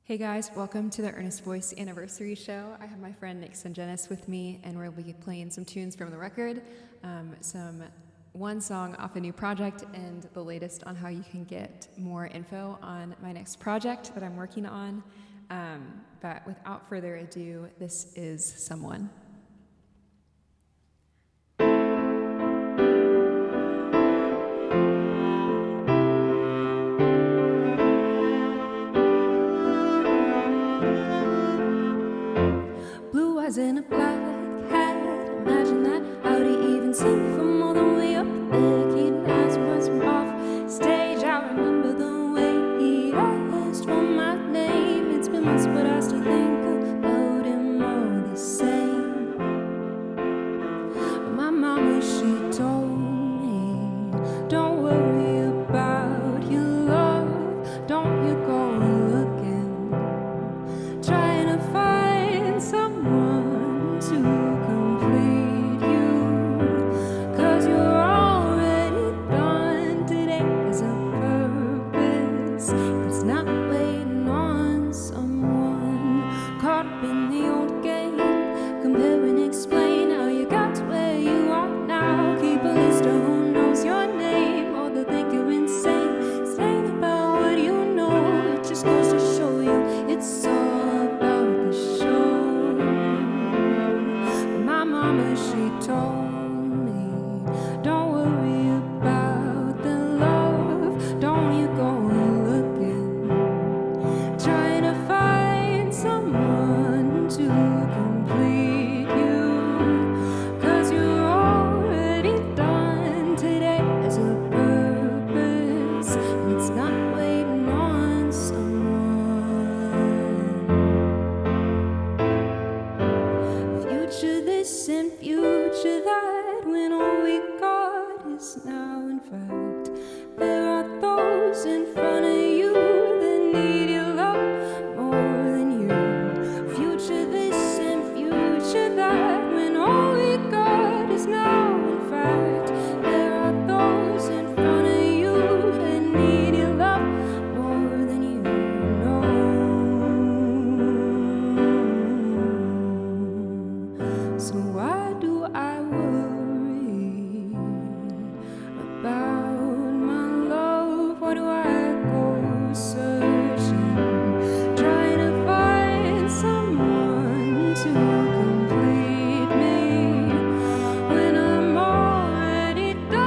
Hey guys, welcome to the Earnest Voice anniversary show. I have my friend Nick Sungenis with me, and we'll be playing some tunes from the record, one song off a new project, and the latest on how you can get more info on my next project that I'm working on. But without further ado, this is Someone. In a black hat, imagine that. How'd he even see from all the way up there? Keaton asked was from off stage. I remember the way he asked for my name. It's been months, but I still think about him all the same. My mama, she told me, don't worry about your love, don't you go looking, trying to find someone to complete you, 'cause you're already done. Today has a purpose, it's not waiting on someone. Caught up in the old game, compare and explain how you got to where you are now. Keep a list of who knows your name, or they'll think you're insane. Saying about what you know, it just goes to show you it's all about the show. My mama, she told me, don't worry about the love, don't you go looking, trying to find someone to complete you, 'cause you're already done. Today has a purpose, and it's not waiting on someone. Future this and future that, when all we got is now. In fact, there are those in front of you that need your love more than you. Future this and future that, when all we got is now. In fact, there are those in front of you that need your love more than you know. So why do I worry about my love? Why do I go searching, trying to find someone to complete me, when I'm already done?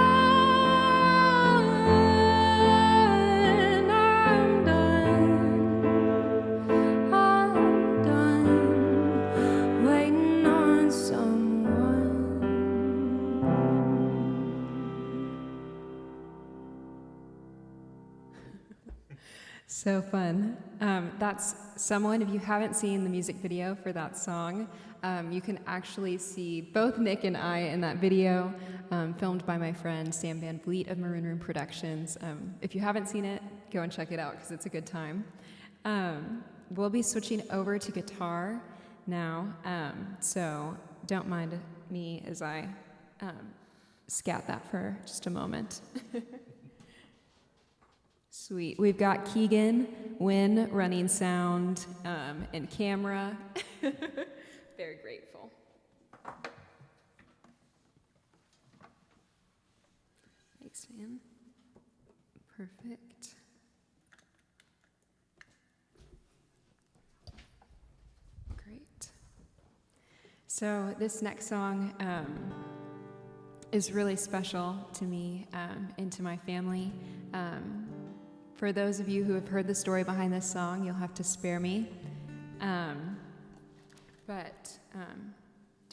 I'm done, waiting on someone. So fun. That's Someone. If you haven't seen the music video for that song, you can actually see both Nick and I in that video, filmed by my friend Sam Van Vliet of Maroon Room Productions. If you haven't seen it, go and check it out because it's a good time. We'll be switching over to guitar now, so don't mind me as I scat that for just a moment. Sweet. We've got Keegan Wynn running sound and camera. Very grateful. Thanks, man. Perfect. Great. So this next song is really special to me and to my family. For those of you who have heard the story behind this song, you'll have to spare me. Do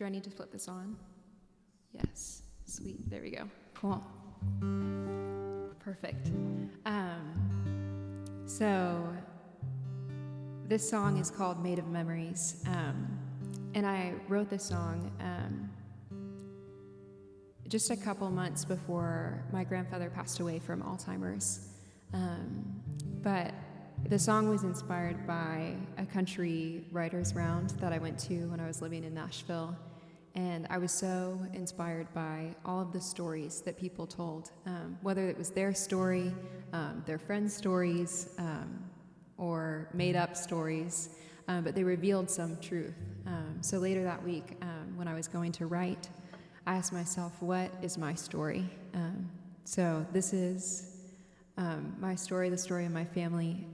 I need to flip this on? Yes. Sweet. There we go. Cool. Perfect. So this song is called Made of Memories. And I wrote this song just a couple months before my grandfather passed away from Alzheimer's. But the song was inspired by a country writers round that I went to when I was living in Nashville. And I was so inspired by all of the stories that people told, whether it was their story, their friends' stories, or made up stories, but they revealed some truth. So later that week, when I was going to write, I asked myself, what is my story? So this is my story, the story of my family,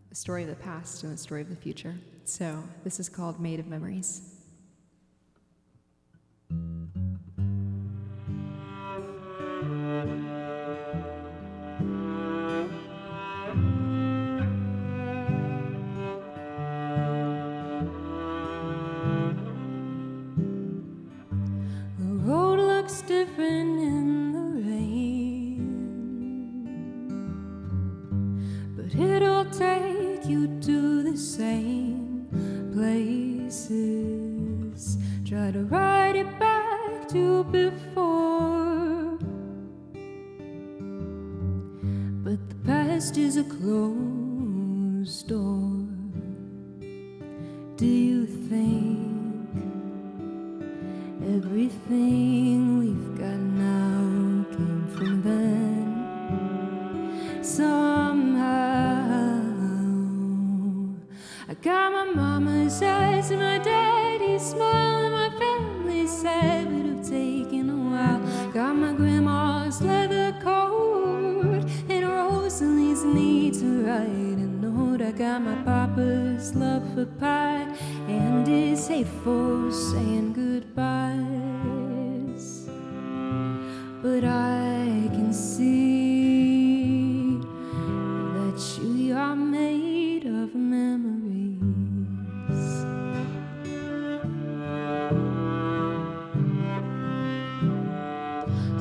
the story of the past, and the story of the future. So this is called Made of Memories. Different in the rain, but it'll take you to the same places. Try to ride it back to before, but the past is a closed door. Do you think everything we've got now came from then? Somehow I got my mama's eyes and my daddy's smile, and my family's habit of taking a while. Got my grandma's leather coat and Rosalie's need to write a note. I got my papa's love for pie and his hate for saying goodbyes. But I can see that you are made of memories.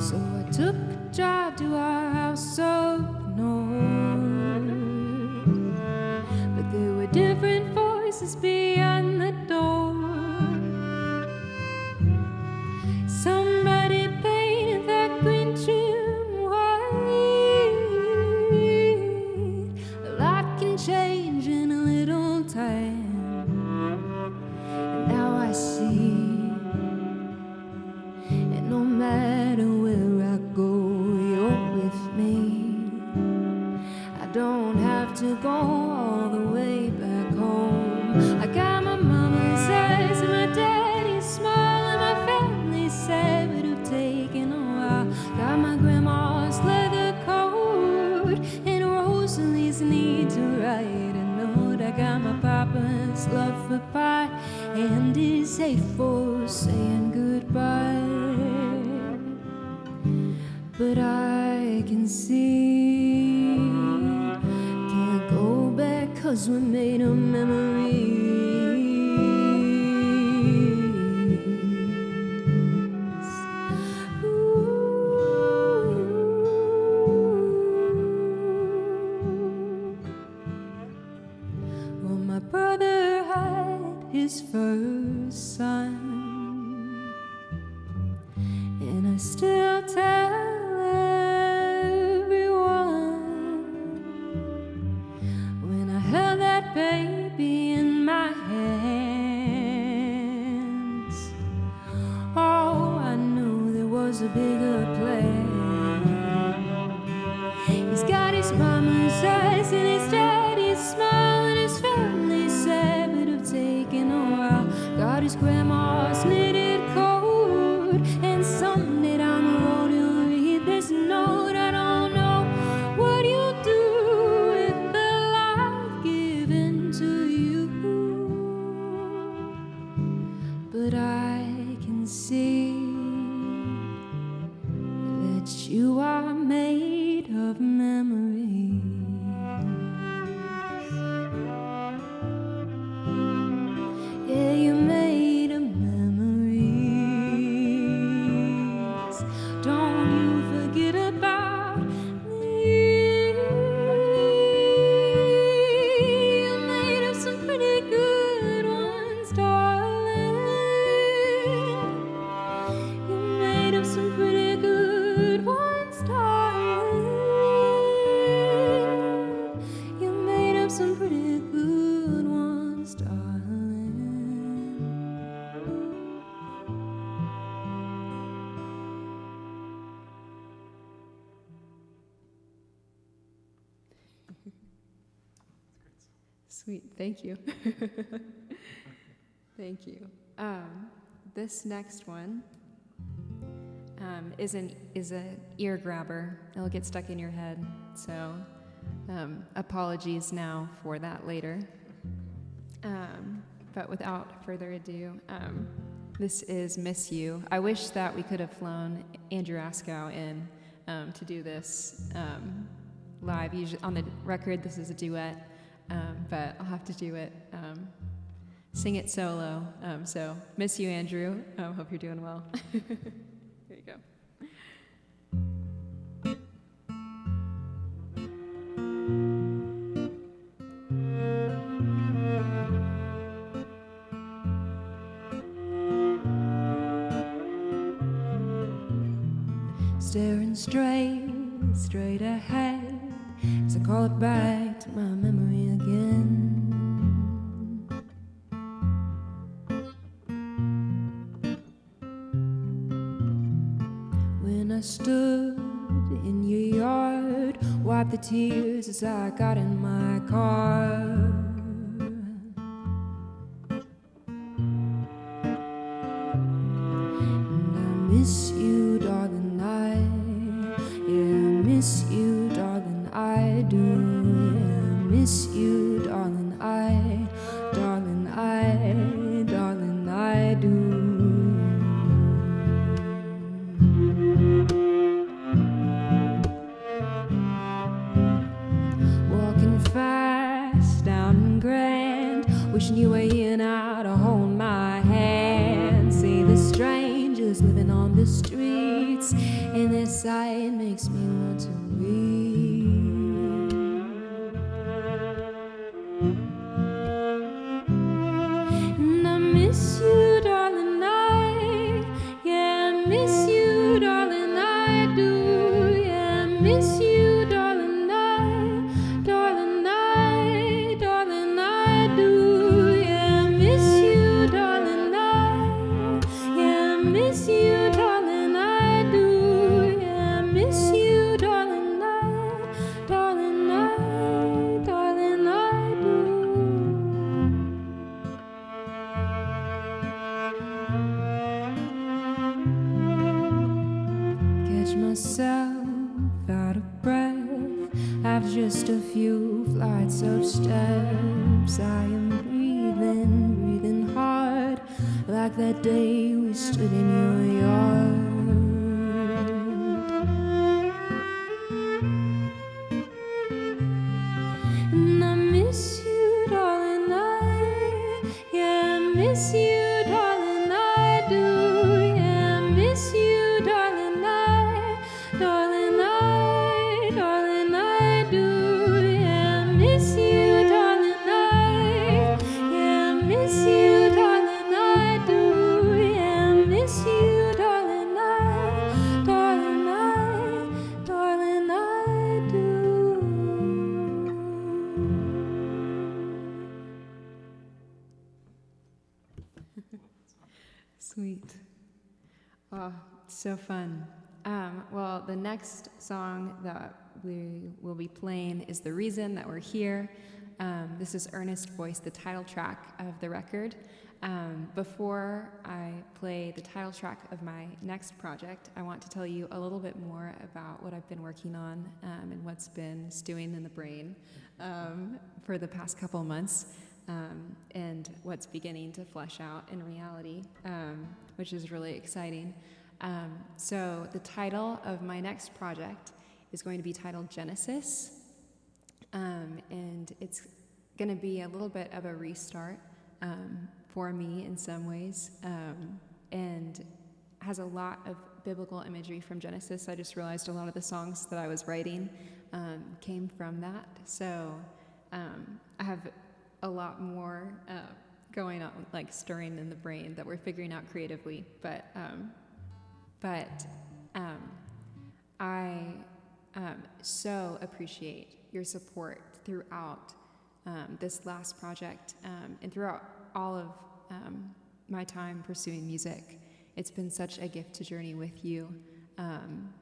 So I took a job to our house up north, but there were different voices beyond the door. Somebody painted that green trim white. A lot can change in a little time, and now I see. And no matter where I go, you're with me. I don't have to go all the way back home. I got my mama's eyes and my daddy's smile, and my family's habit of taking a while. Got my grandma's leather coat and Rosalie's need to write a note. I got my papa's love for pie and his hate for saying goodbye. But I can see, can't go back 'cause we're made of memories. Well, my brother had his first son, and I still tell baby in my hands. Oh, I knew there was a bigger plan. He's got his mama's eyes and his daddy's smile, and his family's habit of taking a while. Got his grandma's knitted coat, and someday down the road he'll read this note. I don't know what you'll do with the life given to you, but I can see that you are made of memories. Yeah, you're made of memories. Don't you forget about me. You're made of some pretty good ones, darling. You're made of some pretty good ones, darling. You're made of some pretty good ones, darling. Sweet, thank you. Thank you. This next one is an ear grabber. It'll get stuck in your head, so apologies now for that later. But without further ado, this is Miss You. I wish that we could have flown Andrew Askow in to do this live. Usually on the record, this is a duet, but I'll have to do it, sing it solo. So miss you, Andrew. Hope you're doing well. Here you go. Staring straight ahead as I call it back to my memory again. When I stood in your yard, wiped the tears as I got in my car. And I miss you, darling. Miss you, darling, I do. Yeah, miss you, darling, darling, I do. Walking fast down Grand, wishing you were here now to hold my hand. See the strangers living on the streets, and their sight makes me want to weep. And I miss you, darling, yeah, I miss you, darling, I do. Yeah, I miss you, darling, darling, I do. Yeah, I miss you, darling, yeah, I miss you, darling, I do. Yeah, I miss you, darling, darling, I do. Catch myself out of breath after just a few flights of steps. I am breathing hard, like that day we stood in your yard. And I miss you, darling, yeah, I miss you, darling, I do. Yeah, I miss you, darling, darling, I do. Yeah, I miss you, darling, yeah, I miss you, darling, I do. Yeah, I miss you, darling, darling, I do. Sweet. Oh, so fun. Well, the next song that we will be playing is The Reason That We're Here. This is Earnest Voice, the title track of the record. Before I play the title track of my next project, I want to tell you a little bit more about what I've been working on and what's been stewing in the brain for the past couple of months. And what's beginning to flesh out in reality, which is really exciting. So the title of my next project is going to be titled Genesis, and it's going to be a little bit of a restart for me in some ways, and has a lot of biblical imagery from Genesis. I just realized a lot of the songs that I was writing came from that, so I have a lot more going on, like stirring in the brain that we're figuring out creatively. But I so appreciate your support throughout this last project and throughout all of my time pursuing music. It's been such a gift to journey with you,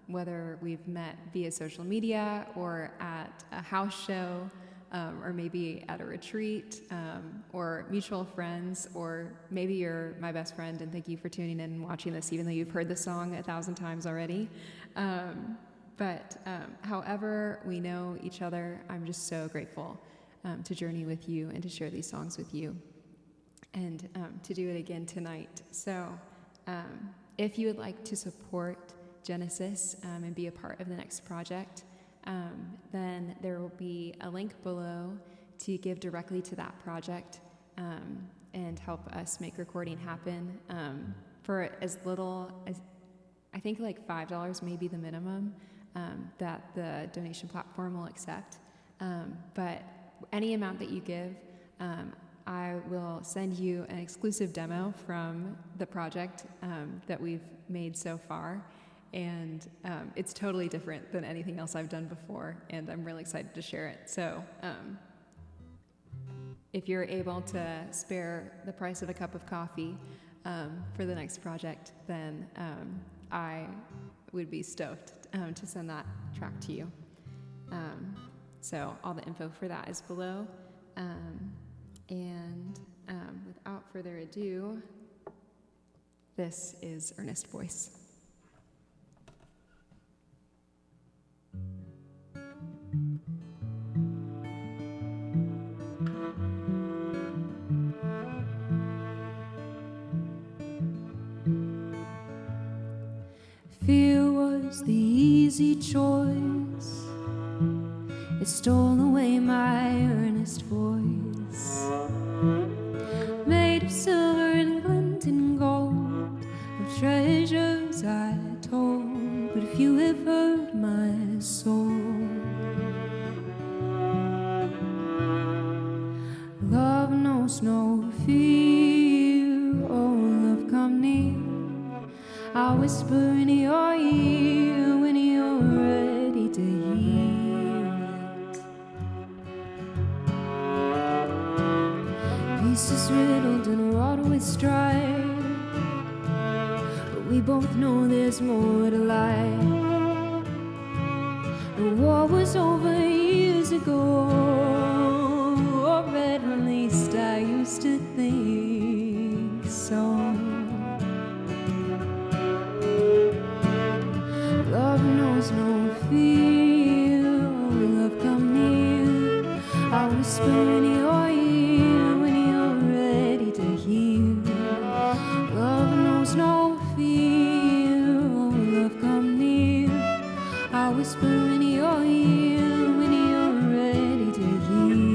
whether we've met via social media or at a house show or maybe at a retreat, or mutual friends, or maybe you're my best friend, and thank you for tuning in and watching this, even though you've heard the song 1,000 times already. But however we know each other, I'm just so grateful to journey with you and to share these songs with you, and to do it again tonight. So if you would like to support Genesis and be a part of the next project, then there will be a link below to give directly to that project and help us make recording happen for as little as, I think like $5 may be the minimum that the donation platform will accept. But any amount that you give, I will send you an exclusive demo from the project that we've made so far. And it's totally different than anything else I've done before, and I'm really excited to share it. So if you're able to spare the price of a cup of coffee for the next project, then I would be stoked to send that track to you. So all the info for that is below. And without further ado, this is Earnest Voice. Fear was the easy choice. It stole away my earnest voice. Made of silver and glinting gold, of treasures I told. But if you have heard my soul, love knows no fear. Oh, love, come near. I'll whisper in your ear when you're ready to hear it. Pieces riddled and wrought with strife, but we both know there's more to life. The war was over years ago, or at least I used to think so. Love knows no fear. Love, come near. I'll whisper in your ear when you're ready to hear. Love knows no fear. Love, come near. I'll whisper in your ear when you're ready to hear.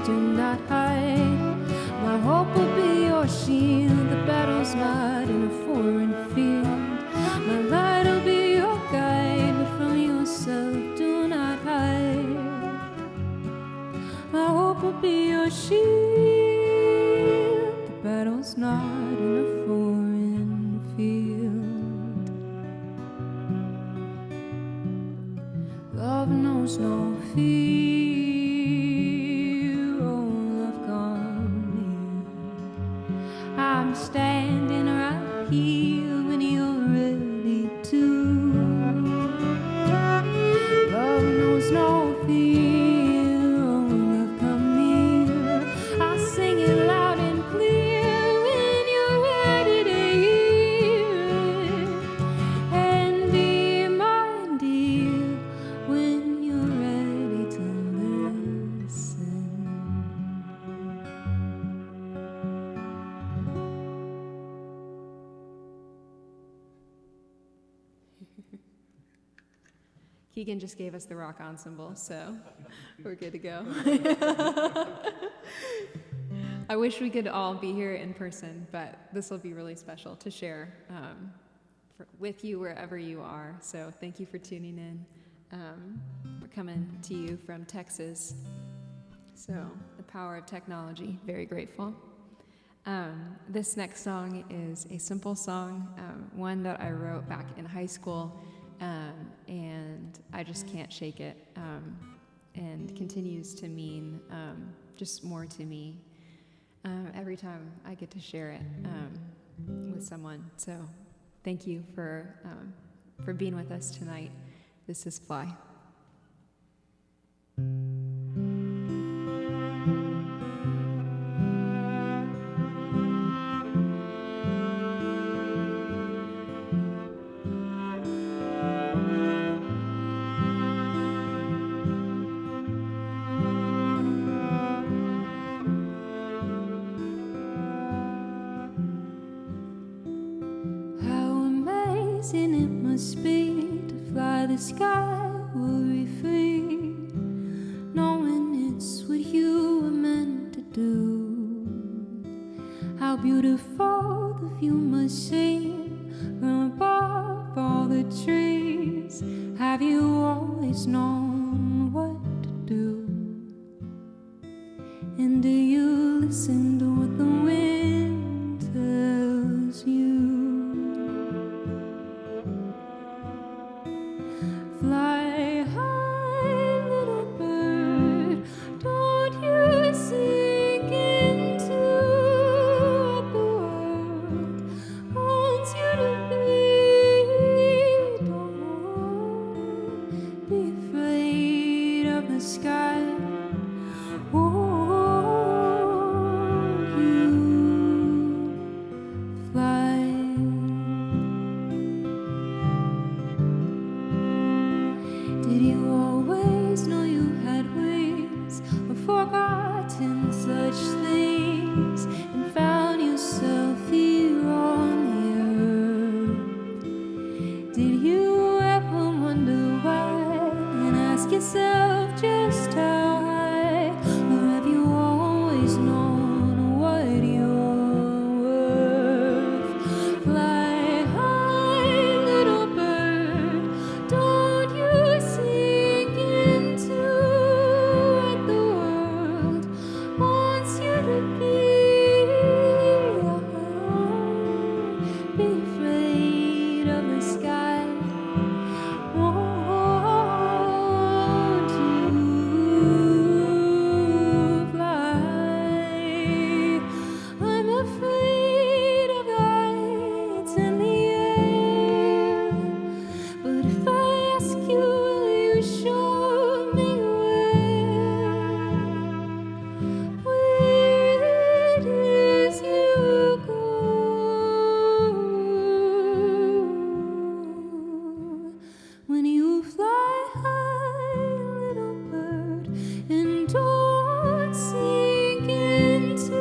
Do not hide. My hope will be your shield. The battle's not in a foreign field. My light will be your guide, but from yourself do not hide. My hope will be your shield. The battle's not in a foreign field. Love knows no fear. I'm standing right here when you're ready to. Love knows no fear. Oh, love, come near. I sing it loud and clear when you're ready to hear it. And be my dear when you're ready to listen. Keegan just gave us the rock ensemble, so we're good to go. I wish we could all be here in person, but this will be really special to share with you wherever you are. So thank you for tuning in. We're coming to you from Texas. So the power of technology, very grateful. This next song is a simple song, one that I wrote back in high school. And I just can't shake it. and continues to mean just more to me every time I get to share it with someone. So thank you for being with us tonight. This is Fly. It must be to fly the sky, worry free, knowing it's what you were meant to do. How beautiful the view must seem from above all the trees. Have you always known what to do? And do you listen to what the wind tells you? Fly high, little bird, don't you sink into what the world wants you to be. Don't be afraid of the sky. Won't you fly? Did you always know you had wings, or forgotten such things, and found yourself here on the earth? Did you ever wonder why, and ask yourself just how high, or have you always known what you're worth? Fly high, little bird, don't you sink into what the world wants you to be. Be afraid of the sky. Won't you fly? I'm afraid of heights in the air, but if I ask you, will you show me where it is you go? When you fly high, little bird, and don't sink into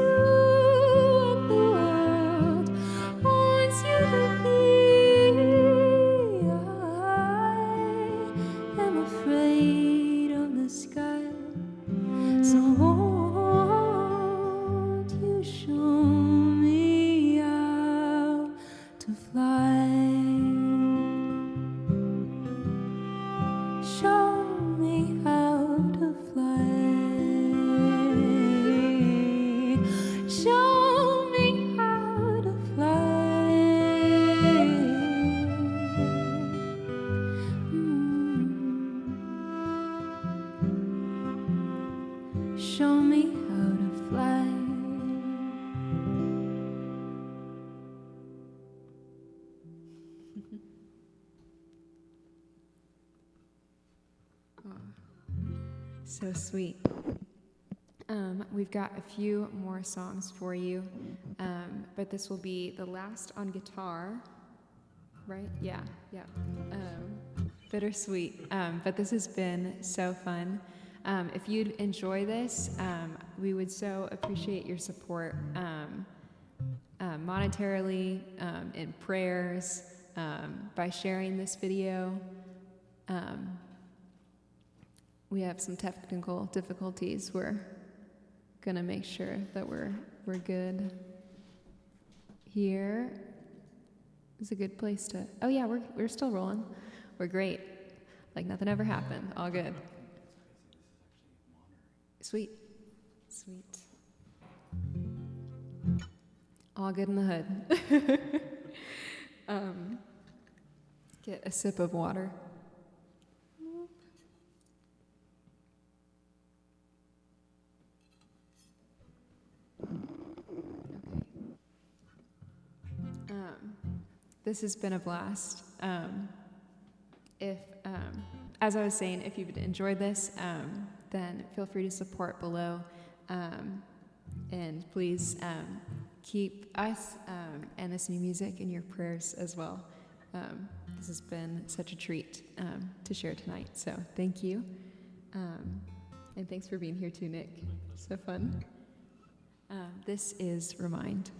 what the world wants you to be. I am afraid of the sky, so won't you show me how to fly? Show me how to fly. Show me how to fly. Show me how to fly. So sweet. We've got a few more songs for you, but this will be the last on guitar, right? Yeah. Bittersweet. But this has been so fun. If you'd enjoy this, we would so appreciate your support monetarily, in prayers, by sharing this video. We have some technical difficulties. We're gonna make sure that we're good. Here is a good place to. Oh yeah, we're still rolling. We're great. Like nothing ever happened. All good. Sweet. All good in the hood. Get a sip of water. this has been a blast. As I was saying, if you've enjoyed this, then feel free to support below. And please keep us and this new music in your prayers as well. This has been such a treat to share tonight. So thank you. And thanks for being here too, Nick. So fun. This is Remind.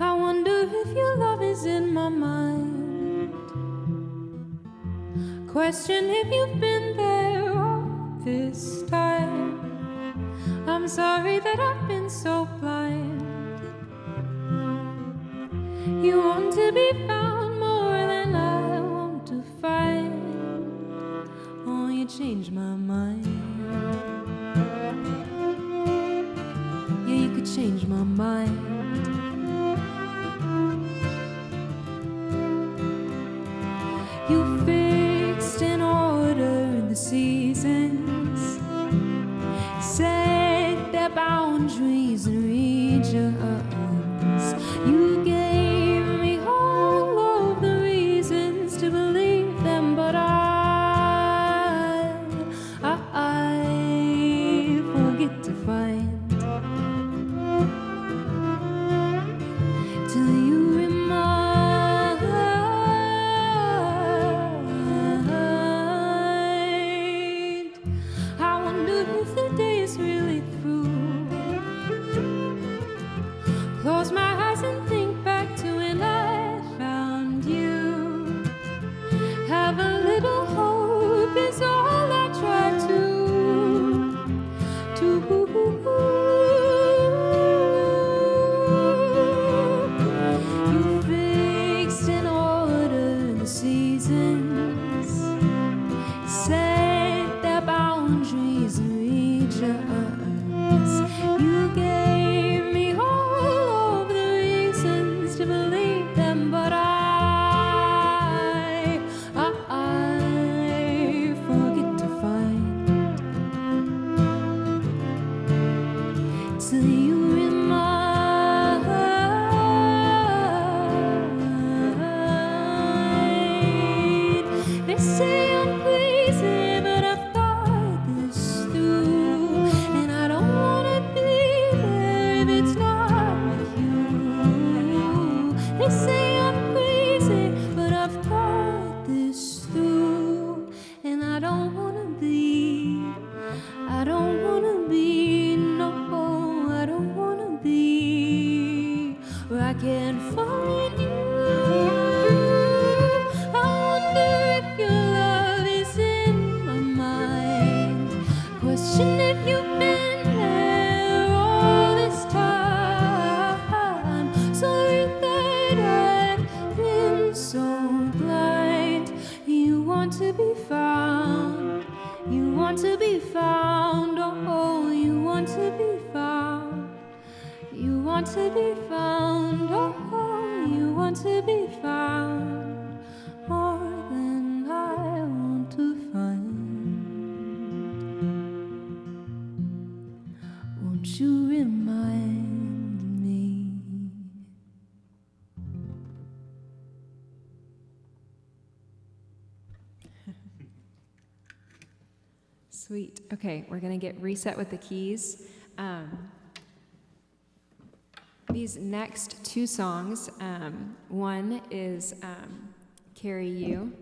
I wonder if your love is in my mind. Question if you've been there all this time. I'm sorry that I've been so blind. You want to be found more than I want to find. Oh, you changed my mind. Yeah, you could change my mind. You fixed in order the seasons, set their boundaries and regions. You gave me all of the reasons to believe them, but I forget to find till you remind. I wonder if the day is really through. Close my eyes and think back to when I found you. Have a little hope is all I try to. You fixed in order the seasons, set their boundaries and regions. You gave me all of the reasons to believe them, but I forget to find till you remind. They say I'm crazy, but I've thought this through, and I don't wanna be there if it's not with you. They say I'm crazy, but I've thought this through, and I don't wanna be, no, I don't wanna be where I can't find you. I wonder if your love is in my mind. Question if you've been there all this time. Sorry that I've been so blind. You want to be found. You want to be found. Oh, you want to be found. You want to be found. Oh, you want to be found more than I want to find. Won't you remind me? Sweet. Okay, we're going to get reset with the keys. These next two songs, one is Carry You,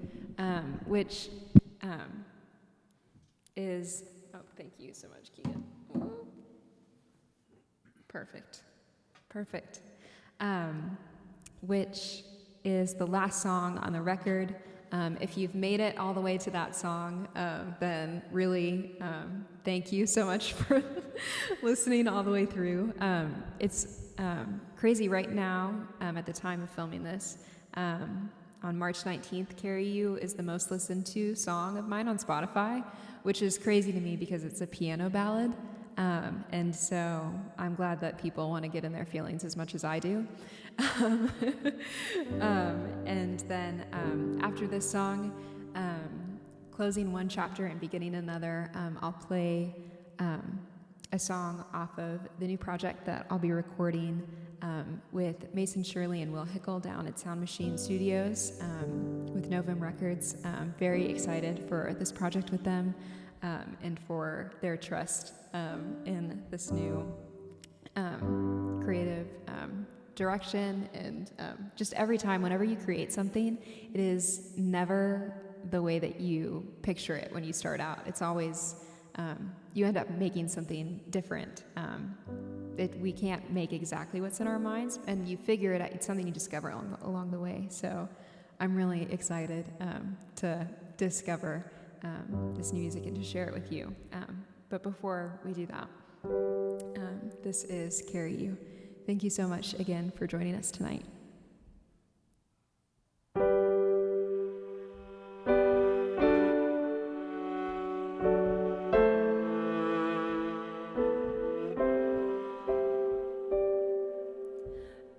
which is, oh, thank you so much, Keegan. Perfect. Which is the last song on the record. If you've made it all the way to that song, then really thank you so much for listening all the way through. It's crazy right now, at the time of filming this. On March 19th, Carry You is the most listened to song of mine on Spotify, which is crazy to me because it's a piano ballad. And so I'm glad that people want to get in their feelings as much as I do. And then after this song, closing one chapter and beginning another, I'll play a song off of the new project that I'll be recording with Mason Shirley and Will Hickle down at Sound Machine Studios with Novum Records. Very excited for this project with them and for their trust in this new creative direction. And just every time, whenever you create something, it is never the way that you picture it when you start out. It's always, you end up making something different. We can't make exactly what's in our minds, and you figure it out. It's something you discover along the way. So I'm really excited to discover this new music and to share it with you. But before we do that, this is Carry You. Thank you so much again for joining us tonight.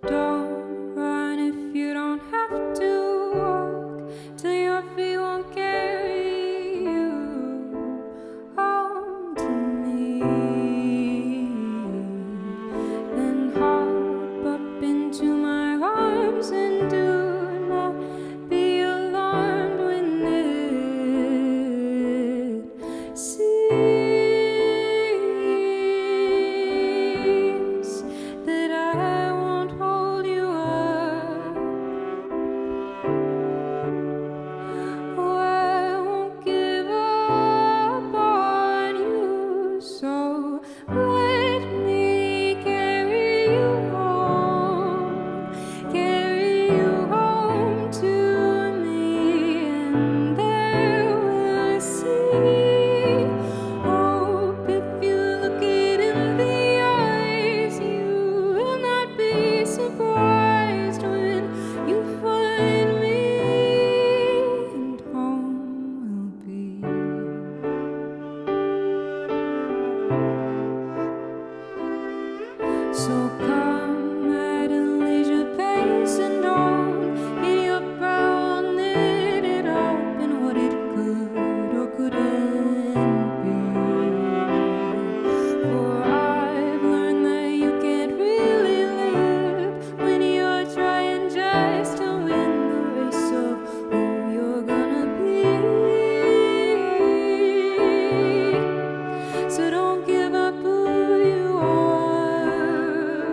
Don't run if you don't have to walk till your feet won't carry you home to me. Then hop up into my arms and do not be alarmed when it seems that I won't hold you up. Oh, I won't give up on you, so let me carry you home to me, and there we'll see hope. If you look it in the eyes, you will not be surprised when you find me, and home will be. So come at a leisure pace and don't get your brow knitted up in what it could or couldn't be. For I've learned that you can't really live when you're trying just to win the race of who you're gonna be. So don't give up who you are.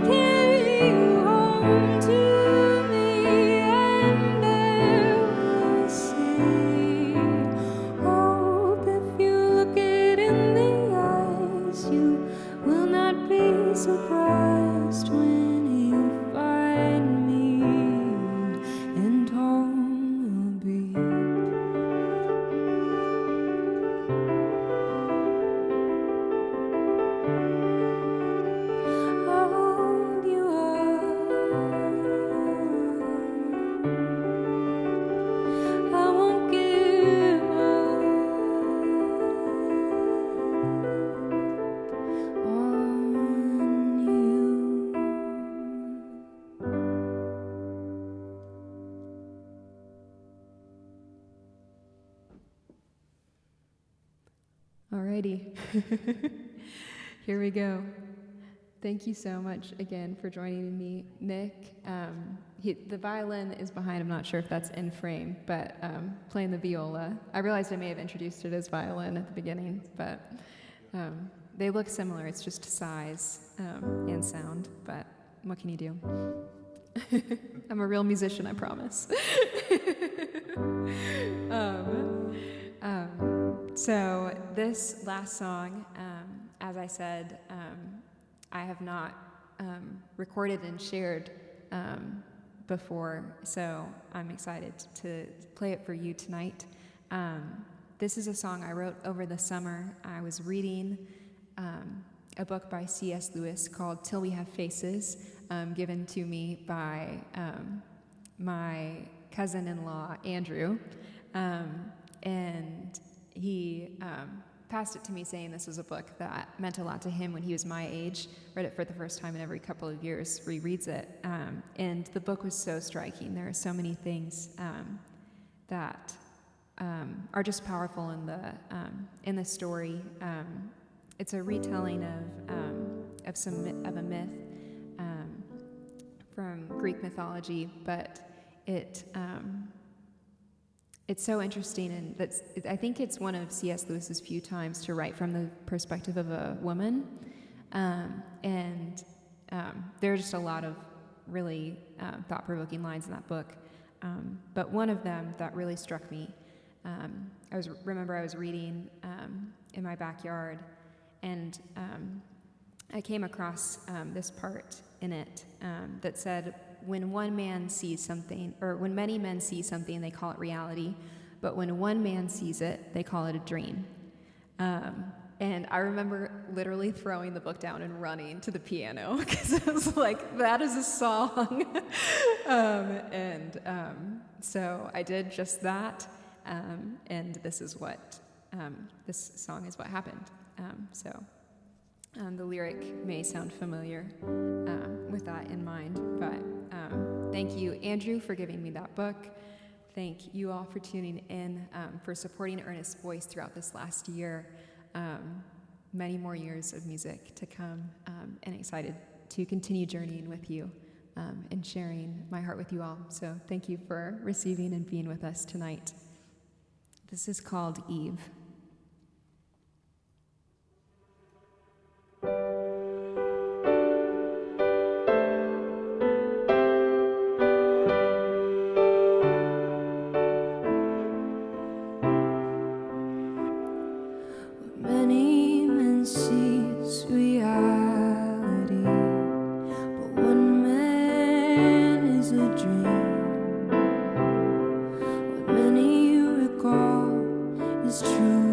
carry you home to me, and there we'll see hope. If you look it in the eyes, you will not be surprised when you find me, and home will be. I'll hold you up. I won't give up on you. Alrighty. Here we go. Thank you so much again for joining me, Nick. The violin is behind. I'm not sure if that's in frame, but playing the viola. I realized I may have introduced it as violin at the beginning, but they look similar. It's just size and sound, but what can you do? I'm a real musician, I promise. So this last song, as I said, I have not recorded and shared before, so I'm excited to play it for you tonight. This is a song I wrote over the summer. I was reading a book by C.S. Lewis called Till We Have Faces, given to me by my cousin-in-law, Andrew, and he passed it to me saying this was a book that meant a lot to him when he was my age, read it for the first time, and every couple of years rereads it. And the book was so striking. There are so many things that are just powerful in the story. It's a retelling of a myth from Greek mythology, but it's so interesting, and I think it's one of C.S. Lewis's few times to write from the perspective of a woman, and there are just a lot of really thought-provoking lines in that book. But one of them that really struck me, I was reading in my backyard, and I came across this part in it that said, when one man sees something, or when many men see something, they call it reality, but when one man sees it, they call it a dream. And I remember literally throwing the book down and running to the piano, because I was like, that is a song. So I did just that, and this is what, this song is what happened. The lyric may sound familiar with that in mind, but thank you, Andrew, for giving me that book. Thank you all for tuning in, for supporting Earnest Voice throughout this last year. Many more years of music to come, and excited to continue journeying with you and sharing my heart with you all. So thank you for receiving and being with us tonight. This is called Eve. Many men sees reality, but one man is a dream. What many recall is true.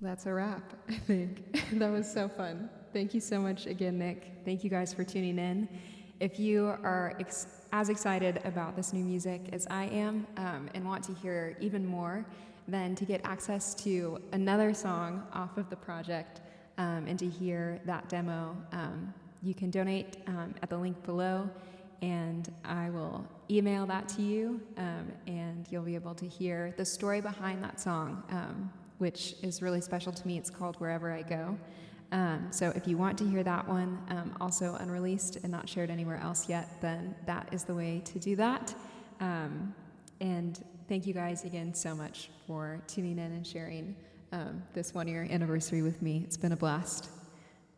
that's a wrap, I think. That was so fun. Thank you so much again, Nick. Thank you guys for tuning in. If you are as excited about this new music as I am and want to hear even more, then to get access to another song off of the project and to hear that demo, you can donate at the link below, and I will email that to you, and you'll be able to hear the story behind that song, which is really special to me. It's called Wherever I Go. So if you want to hear that one, also unreleased and not shared anywhere else yet, then that is the way to do that. And thank you guys again so much for tuning in and sharing this 1-year anniversary with me. It's been a blast.